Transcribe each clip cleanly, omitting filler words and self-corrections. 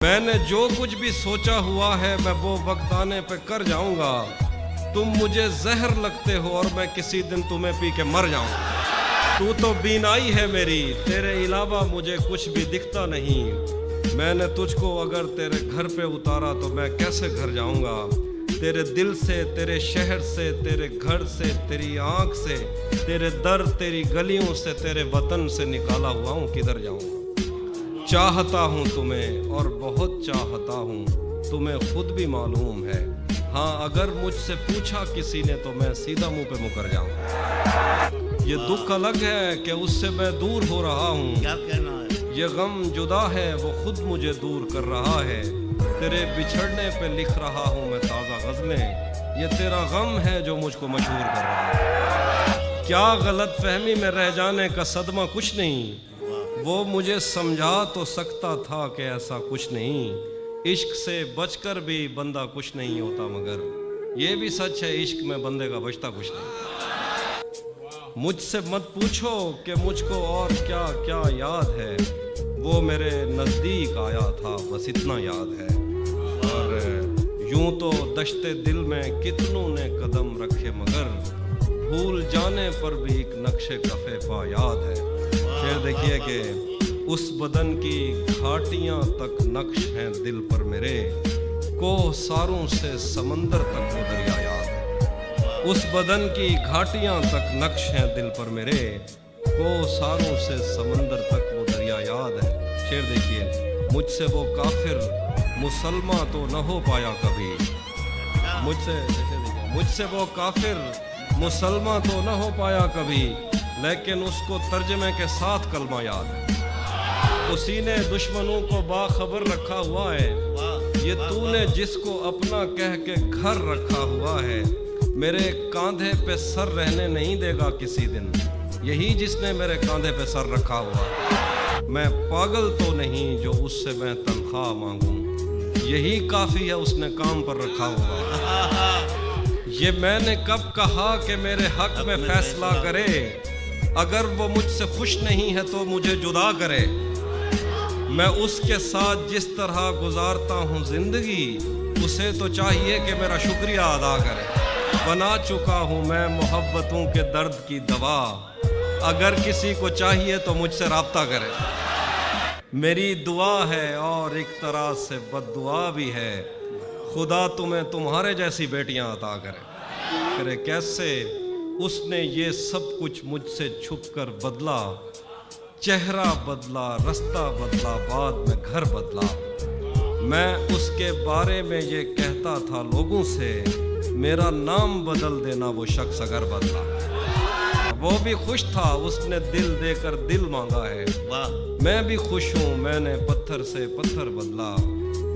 मैंने जो कुछ भी सोचा हुआ है मैं वो वक्त आने पे कर जाऊंगा। तुम मुझे जहर लगते हो और मैं किसी दिन तुम्हें पी के मर जाऊंगा। तू तो बीनाई है मेरी, तेरे अलावा मुझे कुछ भी दिखता नहीं। मैंने तुझको अगर तेरे घर पे उतारा तो मैं कैसे घर जाऊंगा। तेरे दिल से, तेरे शहर से, तेरे घर से, तेरी आँख से, तेरे दर, तेरी गलियों से, तेरे वतन से निकाला हुआ हूँ, किधर जाऊंगा। चाहता हूँ तुम्हें और बहुत चाहता हूँ, तुम्हें खुद भी मालूम है। हाँ, अगर मुझसे पूछा किसी ने तो मैं सीधा मुंह पे मुकर जाऊँ। ये दुख अलग है कि उससे मैं दूर हो रहा हूँ। क्या कहना है? ये गम जुदा है, वो खुद मुझे दूर कर रहा है। तेरे बिछड़ने पे लिख रहा हूँ मैं ताज़ा गज़लें। ये तेरा गम है जो मुझको मशहूर कर रहा है। क्या गलत फहमी में रह जाने का सदमा कुछ नहीं। वो मुझे समझा तो सकता था कि ऐसा कुछ नहीं। इश्क से बचकर भी बंदा कुछ नहीं होता, मगर ये भी सच है इश्क में बंदे का बचता कुछ नहीं। मुझसे मत पूछो कि मुझको और क्या क्या याद है। वो मेरे नज़दीक आया था, बस इतना याद है। और यूं तो दश्ते दिल में कितनों ने कदम रखे, मगर भूल जाने पर भी एक नक्शे कफे पा याद है। शेर देखिए कि उस बदन की घाटियां तक नक्श हैं दिल पर मेरे। कोह सारों से समंदर तक वो दरिया याद है। उस बदन की घाटियां तक नक्श हैं दिल पर मेरे। कोह सारों से समंदर तक वो दरिया याद है। शेर देखिए, मुझसे वो काफिर मुसलमान तो न हो पाया कभी। मुझसे वो काफिर मुसलमान तो न हो पाया कभी, लेकिन उसको तर्जमे के साथ कलमा याद है। उसी ने दुश्मनों को बाखबर रखा हुआ है। ये तूने जिसको अपना कह के घर रखा हुआ है, मेरे कांधे पे सर रहने नहीं देगा किसी दिन। यही जिसने मेरे कांधे पे सर रखा हुआ। मैं पागल तो नहीं जो उससे मैं तनख्वाह मांगूं। यही काफी है उसने काम पर रखा हुआ। ये मैंने कब कहा कि मेरे हक में फैसला करे। अगर वो मुझसे खुश नहीं है तो मुझे जुदा करे। मैं उसके साथ जिस तरह गुजारता हूँ जिंदगी, उसे तो चाहिए कि मेरा शुक्रिया अदा करे। बना चुका हूँ मैं मोहब्बतों के दर्द की दवा। अगर किसी को चाहिए तो मुझसे राब्ता करे। मेरी दुआ है और एक तरह से बद्दुआ भी है, खुदा तुम्हें तुम्हारे जैसी बेटियां अता करे। कैसे उसने ये सब कुछ मुझसे छुप कर बदला। चेहरा बदला, रास्ता बदला, बाद में घर बदला। मैं उसके बारे में ये कहता था लोगों से, मेरा नाम बदल देना वो शख्स अगर बदला। वो भी खुश था, उसने दिल देकर दिल मांगा है। मैं भी खुश हूँ, मैंने पत्थर से पत्थर बदला।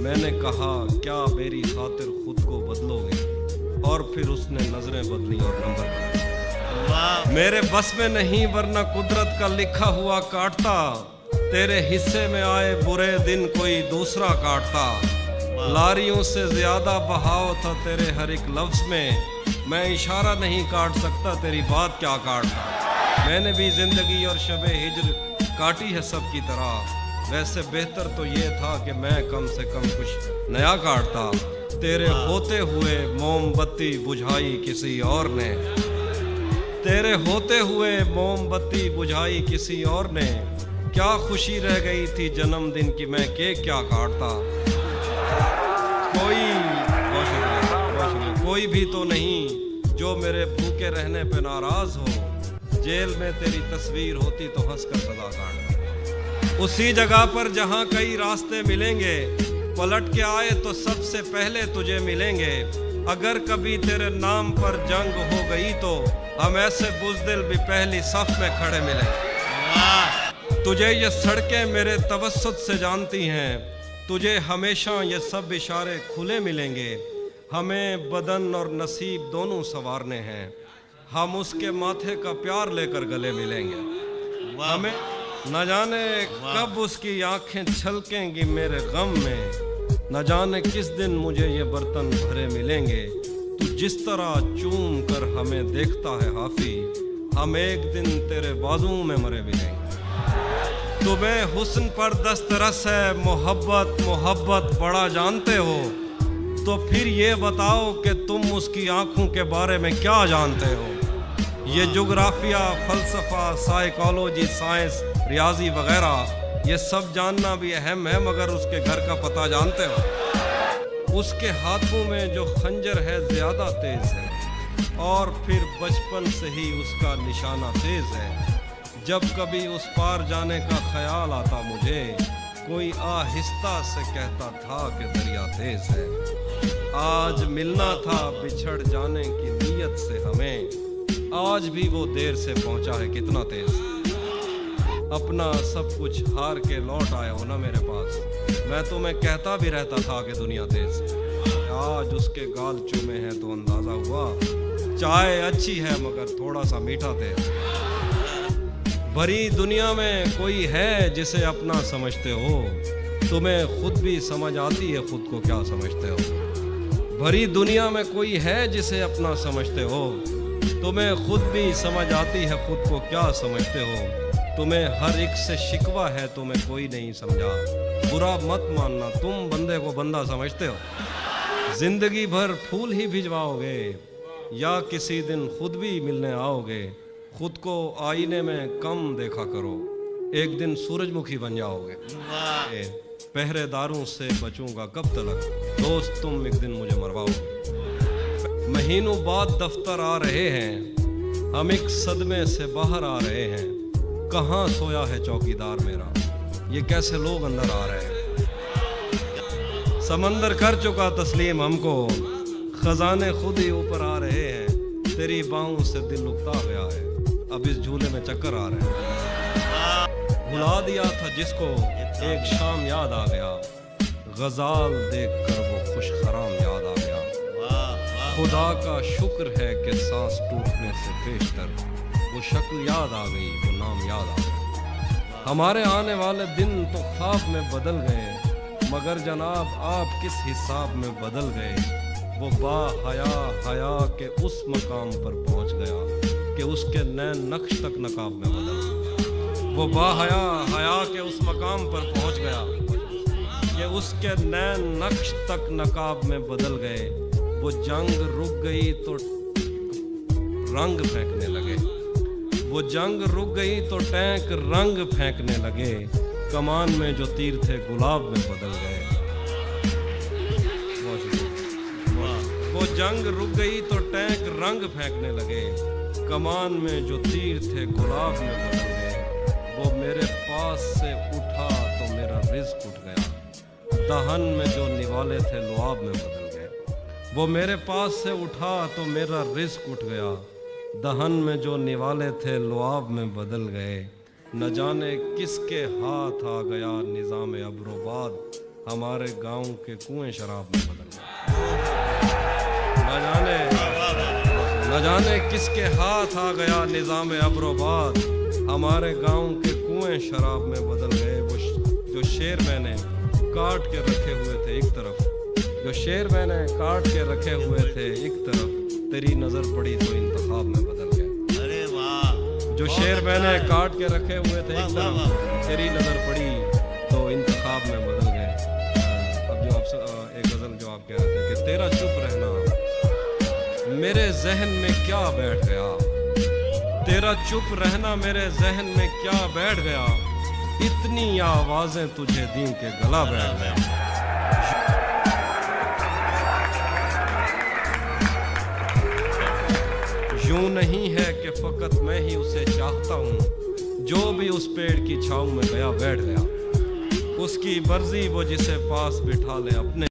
मैंने कहा क्या मेरी खातिर खुद को बदलोगे, और फिर उसने नजरें बदली और नंबर बदले। मेरे बस में नहीं वरना कुदरत का लिखा हुआ काटता। तेरे हिस्से में आए बुरे दिन कोई दूसरा काटता। लारियों से ज्यादा बहाव था तेरे हर एक लफ्ज में। मैं इशारा नहीं काट सकता, तेरी बात क्या काटता। मैंने भी जिंदगी और शबे हिज्र काटी है सबकी तरह। वैसे बेहतर तो ये था कि मैं कम से कम कुछ नया काटता। तेरे होते हुए मोमबत्ती बुझाई किसी और ने। तेरे होते हुए मोमबत्ती बुझाई किसी और ने। क्या खुशी रह गई थी जन्मदिन की, मैं केक क्या काटता। कोई भी तो नहीं जो मेरे भूखे रहने पे नाराज हो। जेल में तेरी तस्वीर होती तो हंसकर सदा काटता। उसी जगह पर जहां कई रास्ते मिलेंगे, पलट के आए तो सबसे पहले तुझे मिलेंगे। अगर कभी तेरे नाम पर जंग हो गई तो हम ऐसे बुज़दिल भी पहली सफ में खड़े मिलेंगे। तुझे ये सड़कें मेरे तवस्सुत से जानती हैं। तुझे हमेशा ये सब इशारे खुले मिलेंगे। हमें बदन और नसीब दोनों संवारने हैं। हम उसके माथे का प्यार लेकर गले मिलेंगे। हमें न जाने कब उसकी आंखें छलकेंगी मेरे गम में। न जाने किस दिन मुझे ये बर्तन भरे मिलेंगे। तू जिस तरह चूम कर हमें देखता है हाफी, हम एक दिन तेरे बाजुओं में मरे मिलेंगे। तुम्हें हुस्न पर दस्तरस है मोहब्बत मोहब्बत बड़ा जानते हो, तो फिर ये बताओ कि तुम उसकी आंखों के बारे में क्या जानते हो। ये जोग्राफिया, फ़लसफ़ा, साइकोलॉजी, साइंस, रियाजी वगैरह ये सब जानना भी अहम है, मगर उसके घर का पता जानते हो। उसके हाथों में जो खंजर है ज़्यादा तेज़ है, और फिर बचपन से ही उसका निशाना तेज़ है। जब कभी उस पार जाने का ख्याल आता मुझे, कोई आहिस्ता से कहता था कि दरिया तेज़ है। आज मिलना था बिछड़ जाने की नीयत से हमें, आज भी वो देर से पहुंचा है कितना तेज़। अपना सब कुछ हार के लौट आए हो ना मेरे पास, मैं तुम्हें कहता भी रहता था कि दुनिया तेज़ है। आज उसके गाल चूमे हैं तो अंदाज़ा हुआ, चाय अच्छी है मगर थोड़ा सा मीठा तेज़। भरी दुनिया में कोई है जिसे अपना समझते हो, तुम्हें खुद भी समझ आती है खुद को क्या समझते हो। भरी दुनिया में कोई है जिसे अपना समझते हो, तुम्हें खुद भी समझ आती है खुद को क्या समझते हो। तुम्हें हर एक से शिकवा है, तुम्हें कोई नहीं समझा, बुरा मत मानना, तुम बंदे को बंदा समझते हो। जिंदगी भर फूल ही भिजवाओगे या किसी दिन खुद भी मिलने आओगे। खुद को आईने में कम देखा करो, एक दिन सूरजमुखी बन जाओगे। पहरेदारों से बचूंगा कब तलक, दोस्त तुम एक दिन मुझे मरवाओगे। महीनों बाद दफ्तर आ रहे हैं, हम एक सदमे से बाहर आ रहे हैं। कहाँ सोया है चौकीदार मेरा, ये कैसे लोग अंदर आ रहे हैं। समंदर कर चुका तस्लीम हमको, खजाने खुद ही ऊपर आ रहे हैं। तेरी बाहों से दिल उगता गया है, अब इस झूले में चक्कर आ रहे हैं। भुला दिया था जिसको एक शाम याद आ गया, गजाल देखकर वो खुश खराम याद आ गया। खुदा का शुक्र है कि सांस टूटने से पेशतर वो शक्ल याद आ गई, वो नाम याद आ गया। हमारे आने वाले दिन तो ख्वाब में बदल गए, मगर जनाब आप किस हिसाब में बदल गए। वो बाहया हया के उस मकाम पर पहुंच गया कि उसके नैन नक्श तक नकाब में बदल गए। वो बाहया हया के उस मकाम पर पहुंच गया कि उसके नैन नक्श तक नकाब में बदल गए। वो जंग रुक गई तो रंग फेंकने लगे, वो जंग रुक गई तो टैंक रंग फेंकने लगे। कमान में जो तीर थे गुलाब में बदल गए। वो जंग रुक गई तो टैंक रंग फेंकने लगे, कमान में जो तीर थे गुलाब में बदल गए। वो मेरे पास से उठा तो मेरा रिज़्क उठ गया, दहन में जो निवाले थे लुआब में बदल गए। वो मेरे पास से उठा तो मेरा रिज़्क उठ गया, दहन में जो निवाले थे लुआब में बदल गए। न जाने किसके हाथ आ गया निज़ाम अब्रोबाद, हमारे गांव के कुएं शराब में बदल गए। न जाने किसके हाथ आ गया निज़ाम अब्रोबाद, हमारे गांव के कुएं शराब में बदल गए। वो जो शेर मैंने काट के रखे हुए थे एक तरफ, जो शेर मैंने काट के रखे हुए थे एक तरफ, तेरी नज़र पड़ी तो इंतखाब में बदल गए। अरे वाह। जो शेर मैंने काट के रखे हुए थे एक तरफ, तेरी नज़र पड़ी तो इंतखाब में बदल गए। अब जो आप एक गज़ल जो आप कह रहे थे कि तेरा चुप रहना मेरे जहन में क्या बैठ गया, तेरा चुप रहना मेरे जहन में क्या बैठ गया। इतनी आवाज़ें तुझे दी के गला बैठ गया। यूं नहीं है कि फकत मैं ही उसे चाहता हूँ, जो भी उस पेड़ की छाँव में गया बैठ गया। उसकी मर्जी वो जिसे पास बिठा ले अपने